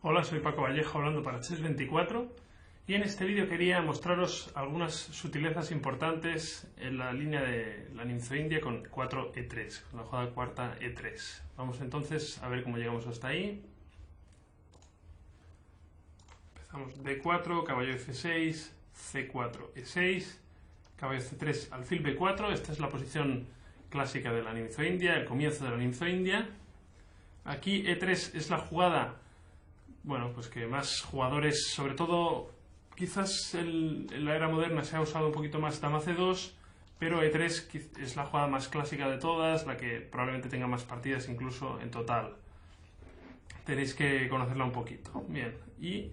Hola, soy Paco Vallejo hablando para Chess24 y en este vídeo quería mostraros algunas sutilezas importantes en la línea de la ninzo-india con 4e3, con la jugada cuarta e3. Vamos entonces a ver cómo llegamos hasta ahí. Empezamos d4, caballo f6, c4, e6, caballo c3, alfil b4. Esta es la posición clásica de la ninzo-india, el comienzo de la ninzo-india. Aquí e3 es la jugada, bueno, pues que más jugadores, sobre todo quizás en la era moderna se ha usado un poquito más dama c2, pero e3 es la jugada más clásica de todas, la que probablemente tenga más partidas incluso en total. Tenéis que conocerla un poquito. Bien, y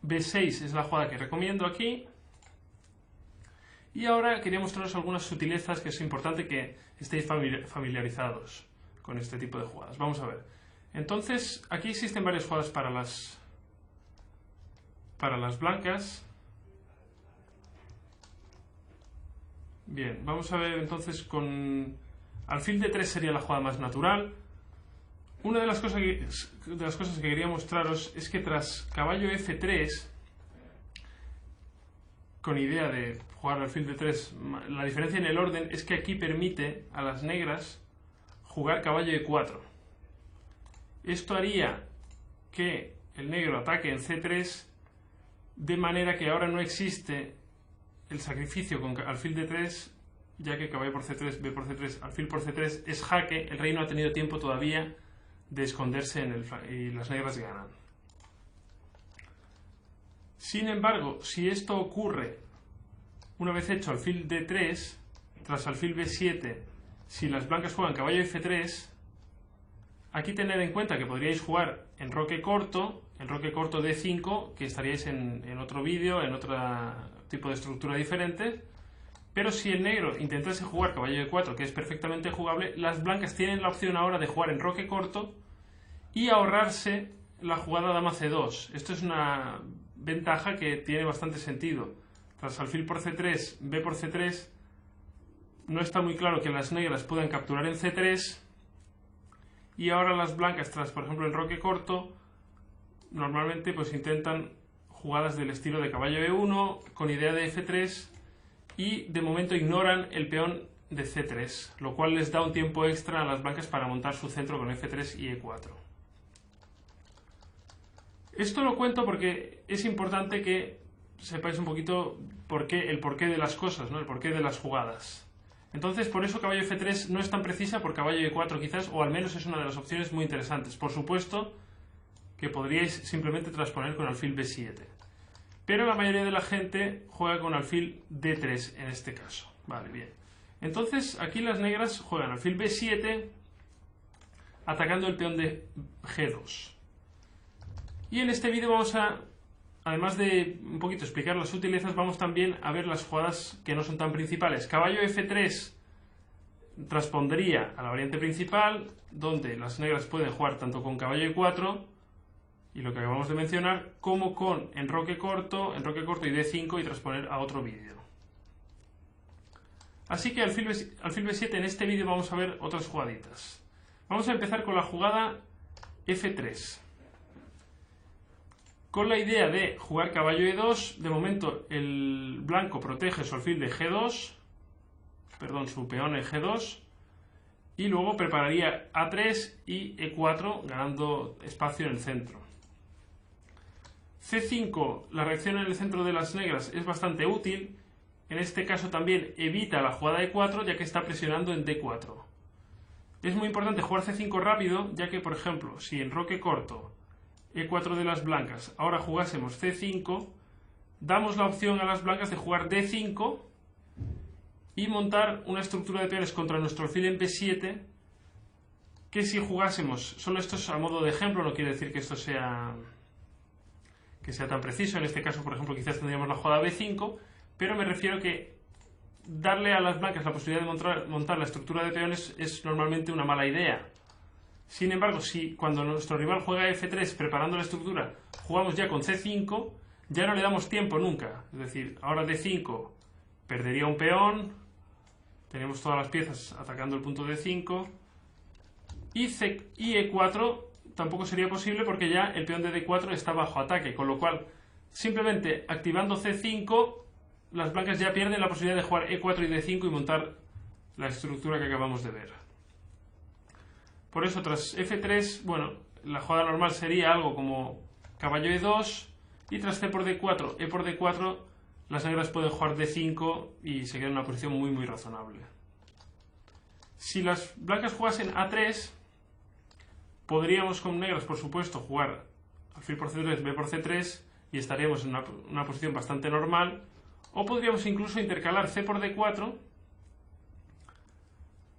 b6 es la jugada que recomiendo aquí. Y ahora quería mostraros algunas sutilezas que es importante que estéis familiarizados con este tipo de jugadas. Vamos a ver. Entonces, aquí existen varias jugadas para las blancas. Bien, vamos a ver entonces con alfil d3 sería la jugada más natural. Una de las cosas que quería mostraros es que tras caballo f3, con idea de jugar alfil d3, la diferencia en el orden es que aquí permite a las negras jugar caballo e4. Esto haría que el negro ataque en c3 de manera que ahora no existe el sacrificio con alfil d3, ya que caballo por c3, b por c3, alfil por c3 es jaque. El rey no ha tenido tiempo todavía de esconderse y las negras ganan. Sin embargo, si esto ocurre una vez hecho alfil d3, tras alfil b7, si las blancas juegan caballo f3, aquí tened en cuenta que podríais jugar enroque corto d5, que estaríais en otro vídeo, en otro tipo de estructura diferente, pero si el negro intentase jugar caballo e4, que es perfectamente jugable, las blancas tienen la opción ahora de jugar enroque corto y ahorrarse la jugada dama c2. Esto es una ventaja que tiene bastante sentido. Tras alfil por c3, b por c3, no está muy claro que las negras puedan capturar en c3, y ahora las blancas, tras por ejemplo enroque corto, normalmente pues intentan jugadas del estilo de caballo e1 con idea de f3, y de momento ignoran el peón de c3, lo cual les da un tiempo extra a las blancas para montar su centro con f3 y e4. Esto lo cuento porque es importante que sepáis un poquito el porqué de las cosas, ¿no? El porqué de las jugadas. Entonces, por eso caballo f3 no es tan precisa, por caballo e4 quizás, o al menos es una de las opciones muy interesantes. Por supuesto que podríais simplemente transponer con alfil b7. Pero la mayoría de la gente juega con alfil d3 en este caso. Vale, bien. Entonces, aquí las negras juegan alfil b7 atacando el peón de g2. Y en este vídeo vamos a, además de un poquito explicar las sutilezas, vamos también a ver las jugadas que no son tan principales. Caballo f3 transpondría a la variante principal, donde las negras pueden jugar tanto con caballo e4, y lo que acabamos de mencionar, como con enroque corto y d5 y transponer a otro vídeo. Así que alfil b7 en este vídeo vamos a ver otras jugaditas. Vamos a empezar con la jugada f3. Con la idea de jugar caballo e2, de momento el blanco protege su alfil de g2, perdón, su peón en g2, y luego prepararía a3 y e4, ganando espacio en el centro. c5, la reacción en el centro de las negras es bastante útil. En este caso también evita la jugada e4, ya que está presionando en d4. Es muy importante jugar c5 rápido, ya que, por ejemplo, si enroque corto e4 de las blancas, ahora jugásemos c5, damos la opción a las blancas de jugar d5 y montar una estructura de peones contra nuestro alfil en b7, que si jugásemos, solo esto es a modo de ejemplo, no quiere decir que esto sea tan preciso. En este caso, por ejemplo, quizás tendríamos la jugada b5, pero me refiero que darle a las blancas la posibilidad de montar la estructura de peones es normalmente una mala idea. Sin embargo, si cuando nuestro rival juega f3 preparando la estructura, jugamos ya con c5, ya no le damos tiempo nunca. Es decir, ahora d5 perdería un peón, tenemos todas las piezas atacando el punto d5, y e4 tampoco sería posible porque ya el peón de D4 está bajo ataque, con lo cual simplemente activando C5 las blancas ya pierden la posibilidad de jugar E4 y D5 y montar la estructura que acabamos de ver. Por eso tras F3, bueno, la jugada normal sería algo como caballo E2 y tras C por D4, E por D4, las negras pueden jugar D5 y se queda en una posición muy razonable. Si las blancas jugasen A3, podríamos con negras, por supuesto, jugar alfil por C3, B por C3 y estaríamos en una posición bastante normal. O podríamos incluso intercalar C por D4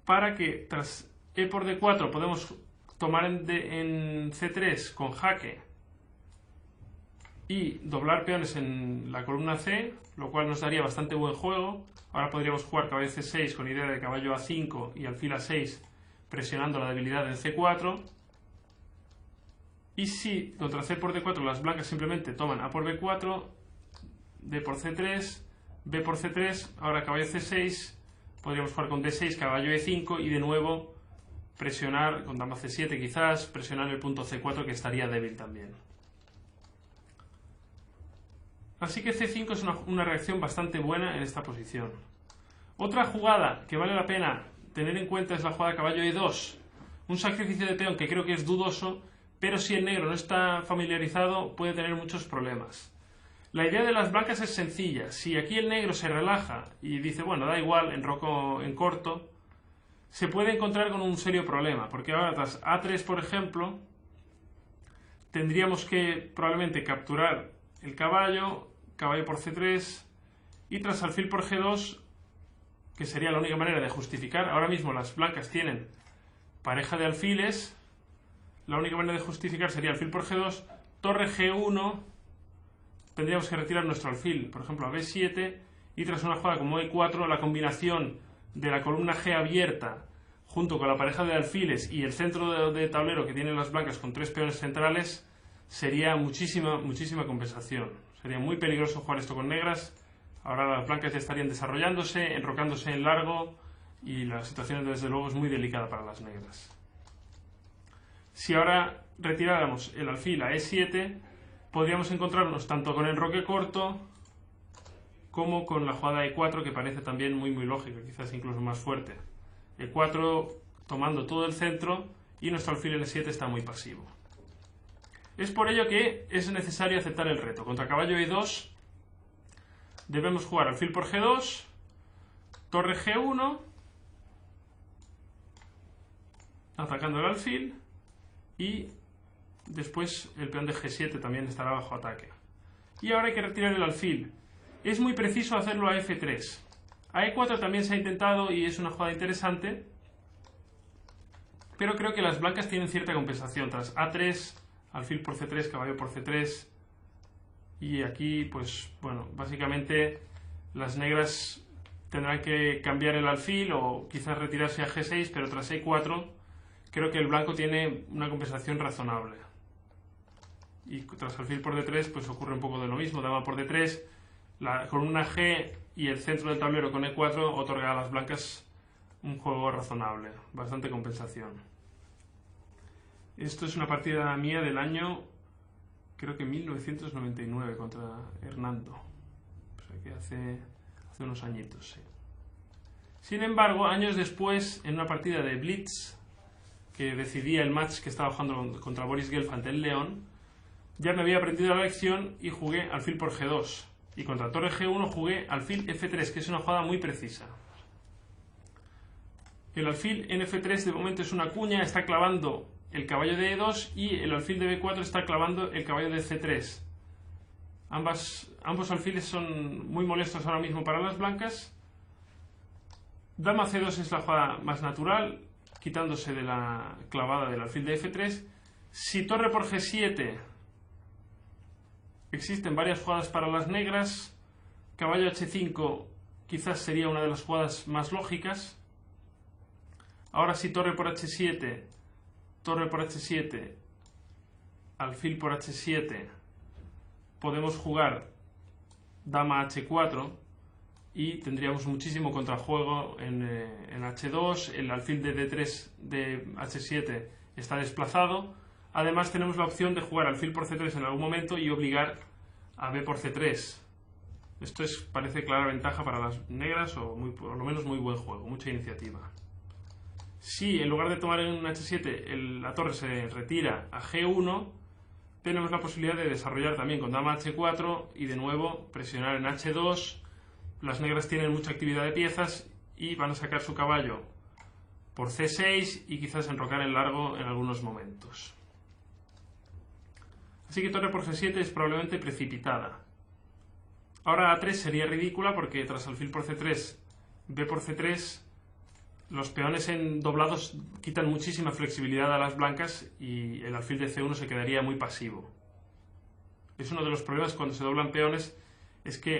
para que tras E por D4 podemos tomar en C3 con jaque y doblar peones en la columna C, lo cual nos daría bastante buen juego. Ahora podríamos jugar caballo C6 con idea de caballo A5 y alfil A6 presionando la debilidad en C4. Y si contra C por D4 las blancas simplemente toman A por B4, D por C3, B por C3, ahora caballo C6, podríamos jugar con D6, caballo E5 y de nuevo presionar, con dama C7 quizás, presionar el punto C4 que estaría débil también. Así que C5 es una reacción bastante buena en esta posición. Otra jugada que vale la pena tener en cuenta es la jugada caballo E2, un sacrificio de peón que creo que es dudoso, pero si el negro no está familiarizado puede tener muchos problemas. La idea de las blancas es sencilla. Si aquí el negro se relaja y dice, bueno, da igual, enroco en corto, se puede encontrar con un serio problema, porque ahora tras A3, por ejemplo, tendríamos que probablemente capturar el caballo, caballo por C3, y tras alfil por G2, que sería la única manera de justificar, ahora mismo las blancas tienen pareja de alfiles, la única manera de justificar sería alfil por G2, torre G1, tendríamos que retirar nuestro alfil, por ejemplo, a B7, y tras una jugada como E4, la combinación de la columna G abierta junto con la pareja de alfiles y el centro de tablero que tienen las blancas con tres peones centrales sería muchísima compensación. Sería muy peligroso jugar esto con negras. Ahora las blancas ya estarían desarrollándose, enrocándose en largo y la situación desde luego es muy delicada para las negras. Si ahora retiráramos el alfil a E7, podríamos encontrarnos tanto con enroque corto como con la jugada E4, que parece también muy lógica, quizás incluso más fuerte. E4 tomando todo el centro y nuestro alfil en E7 está muy pasivo. Es por ello que es necesario aceptar el reto. Contra caballo E2 debemos jugar alfil por G2, torre G1, atacando el alfil, y después el peón de G7 también estará bajo ataque. Y ahora hay que retirar el alfil. Es muy preciso hacerlo a F3. A E4 también se ha intentado y es una jugada interesante, pero creo que las blancas tienen cierta compensación. Tras A3, alfil por C3, caballo por C3, y aquí, pues, bueno, básicamente las negras tendrán que cambiar el alfil o quizás retirarse a G6, pero tras E4 creo que el blanco tiene una compensación razonable. Y tras alfil por D3, pues ocurre un poco de lo mismo, dama por D3, la columna G y el centro del tablero con E4 otorga a las blancas un juego razonable, bastante compensación. Esto es una partida mía del año, creo que 1999, contra Hernando. O sea que hace unos añitos, sí. Sin embargo, años después, en una partida de Blitz, que decidía el match que estaba jugando contra Boris Gelf ante el León, ya me había aprendido la lección y jugué alfil por G2. Y contra torre G1 jugué alfil F3, que es una jugada muy precisa. El alfil en F3 de momento es una cuña, está clavando el caballo de E2 y el alfil de B4 está clavando el caballo de C3. Ambos alfiles son muy molestos ahora mismo para las blancas. Dama C2 es la jugada más natural, quitándose de la clavada del alfil de F3. Si torre por G7, existen varias jugadas para las negras. Caballo H5 quizás sería una de las jugadas más lógicas. Ahora si torre por H7, torre por H7, alfil por H7, podemos jugar dama H4 y tendríamos muchísimo contrajuego en H2. El alfil de D3 de H7 está desplazado. Además tenemos la opción de jugar alfil por C3 en algún momento y obligar a B por C3. Esto parece clara ventaja para las negras o por lo menos muy buen juego, mucha iniciativa. Si en lugar de tomar en H7 la torre se retira a G1, tenemos la posibilidad de desarrollar también con dama H4 y de nuevo presionar en H2. Las negras tienen mucha actividad de piezas y van a sacar su caballo por C6 y quizás enrocar en largo en algunos momentos. Así que torre por G7 es probablemente precipitada. Ahora A3 sería ridícula porque tras alfil por C3, B por C3, los peones en doblados quitan muchísima flexibilidad a las blancas y el alfil de C1 se quedaría muy pasivo. Es uno de los problemas cuando se doblan peones, es que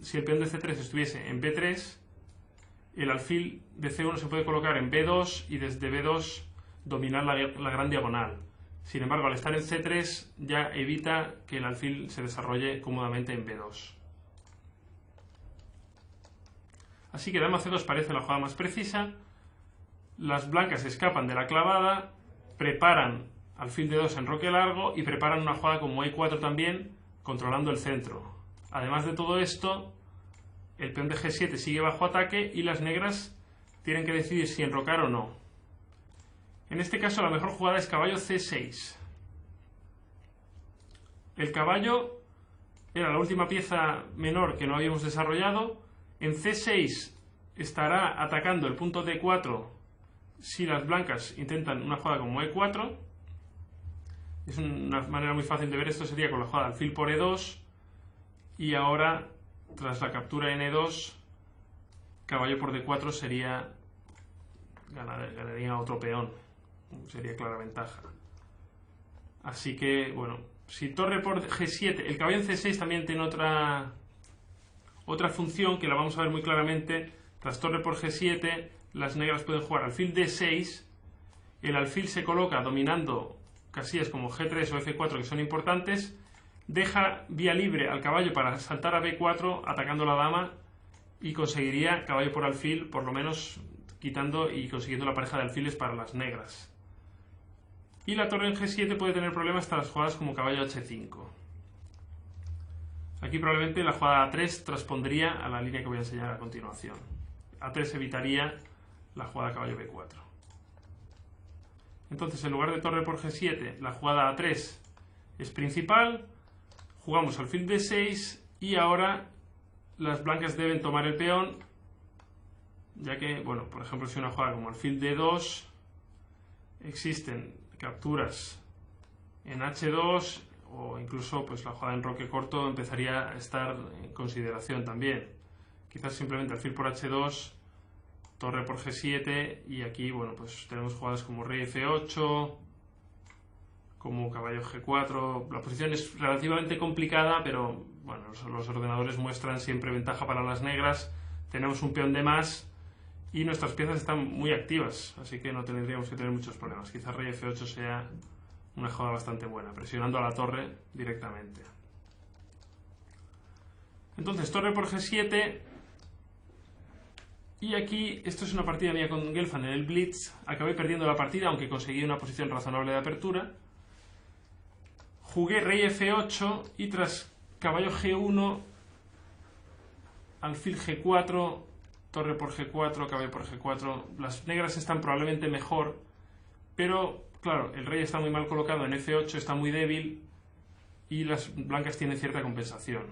si el peón de C3 estuviese en B3, el alfil de C1 se puede colocar en B2 y desde B2 dominar la gran diagonal. Sin embargo, al estar en C3 ya evita que el alfil se desarrolle cómodamente en B2. Así que dama C2 parece la jugada más precisa. Las blancas escapan de la clavada, preparan alfil de 2 en enroque largo y preparan una jugada como E4 también, controlando el centro. Además de todo esto, el peón de G7 sigue bajo ataque y las negras tienen que decidir si enrocar o no. En este caso la mejor jugada es caballo C6. El caballo era la última pieza menor que no habíamos desarrollado. En C6 estará atacando el punto D4 si las blancas intentan una jugada como E4. Es una manera muy fácil de ver esto, sería con la jugada alfil por E2 y ahora tras la captura en E2 caballo por D4 ganaría otro peón, sería clara ventaja. Así que bueno, si torre por G7, el caballo en C6 también tiene otra función que la vamos a ver muy claramente. Tras torre por G7 las negras pueden jugar alfil D6, el alfil se coloca dominando casillas como G3 o F4 que son importantes, deja vía libre al caballo para saltar a B4 atacando la dama y conseguiría caballo por alfil, por lo menos quitando y consiguiendo la pareja de alfiles para las negras. Y la torre en G7 puede tener problemas hasta las jugadas como caballo H5. Aquí probablemente la jugada A3 transpondría a la línea que voy a enseñar a continuación. A3 evitaría la jugada caballo B4. Entonces, en lugar de torre por G7, la jugada A3 es principal. Jugamos alfil D6 y ahora las blancas deben tomar el peón, ya que, bueno, por ejemplo, si una jugada como alfil D2, existen capturas en H2 o incluso pues la jugada en enroque corto empezaría a estar en consideración también. Quizás simplemente alfil por H2, torre por G7 y aquí, bueno, pues tenemos jugadas como rey F8, como caballo G4. La posición es relativamente complicada, pero bueno, los ordenadores muestran siempre ventaja para las negras. Tenemos un peón de más y nuestras piezas están muy activas, así que no tendríamos que tener muchos problemas. Quizás rey F8 sea una jugada bastante buena, presionando a la torre directamente. Entonces, torre por G7. Y aquí, esto es una partida mía con Gelfand en el Blitz. Acabé perdiendo la partida, aunque conseguí una posición razonable de apertura. Jugué rey F8 y tras caballo G1, alfil G4, torre por G4, caballo por G4. Las negras están probablemente mejor, pero claro, el rey está muy mal colocado en F8, está muy débil y las blancas tienen cierta compensación.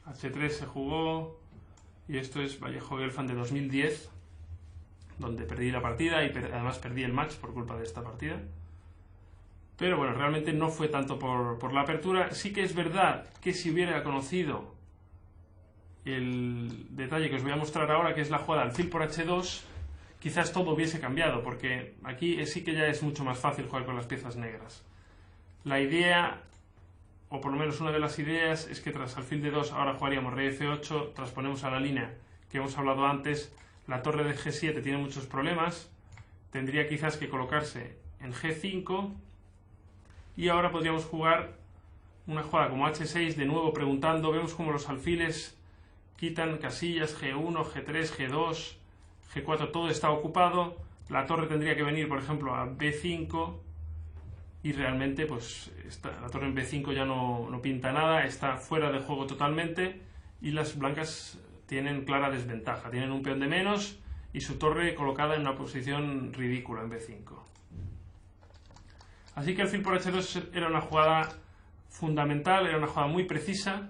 H3 se jugó y esto es Vallejo Gelfand de 2010, donde perdí la partida y además perdí el match por culpa de esta partida. Pero bueno, realmente no fue tanto por la apertura. Sí que es verdad que si hubiera conocido el detalle que os voy a mostrar ahora, que es la jugada alfil por H2, quizás todo hubiese cambiado, porque aquí sí que ya es mucho más fácil jugar con las piezas negras. La idea, o por lo menos una de las ideas, es que tras alfil de 2 ahora jugaríamos rey F8, transponemos a la línea que hemos hablado antes. La torre de G7 tiene muchos problemas, tendría quizás que colocarse en G5 y ahora podríamos jugar una jugada como H6, de nuevo preguntando. Vemos como los alfiles quitan casillas G1, G3, G2, G4, todo está ocupado. La torre tendría que venir, por ejemplo, a B5 y realmente pues la torre en B5 ya no pinta nada, está fuera de juego totalmente y las blancas tienen clara desventaja, tienen un peón de menos y su torre colocada en una posición ridícula en B5. Así que alfil por H2 era una jugada fundamental, era una jugada muy precisa.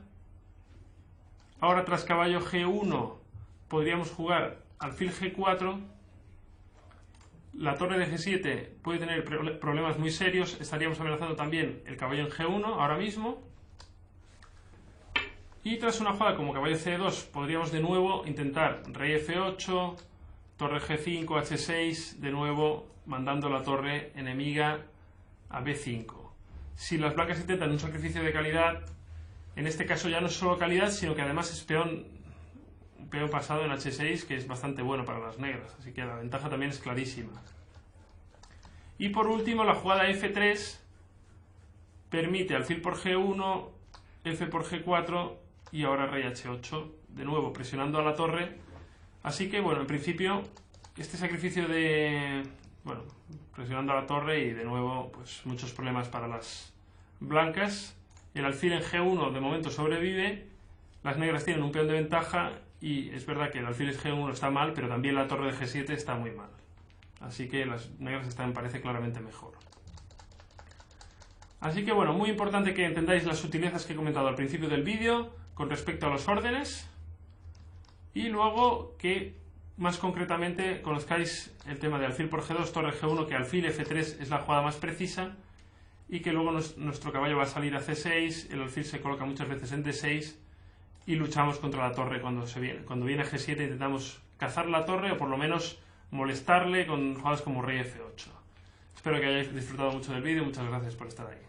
Ahora tras caballo G1 podríamos jugar alfil G4. La torre de G7 puede tener problemas muy serios, estaríamos amenazando también el caballo en G1 ahora mismo. Y tras una jugada como caballo C2 podríamos de nuevo intentar rey F8, torre G5, H6, de nuevo mandando la torre enemiga a B5. Si las blancas intentan un sacrificio de calidad, en este caso ya no es solo calidad, sino que además es un peón pasado en H6 que es bastante bueno para las negras, así que la ventaja también es clarísima. Y por último la jugada F3 permite alfil por G1, F por G4 y ahora rey H8, de nuevo presionando a la torre. Así que bueno, en principio este sacrificio presionando a la torre y de nuevo pues muchos problemas para las blancas. El alfil en G1 de momento sobrevive, las negras tienen un peón de ventaja y es verdad que el alfil en G1 está mal, pero también la torre de G7 está muy mal. Así que las negras están, parece, claramente mejor. Así que bueno, muy importante que entendáis las sutilezas que he comentado al principio del vídeo con respecto a los órdenes y luego que más concretamente conozcáis el tema de alfil por G2, torre G1, que alfil F3 es la jugada más precisa y que luego nuestro caballo va a salir a C6, el alfil se coloca muchas veces en D6 y luchamos contra la torre cuando viene a G7, intentamos cazar la torre o por lo menos molestarle con jugadas como rey F8. Espero que hayáis disfrutado mucho del vídeo, muchas gracias por estar ahí.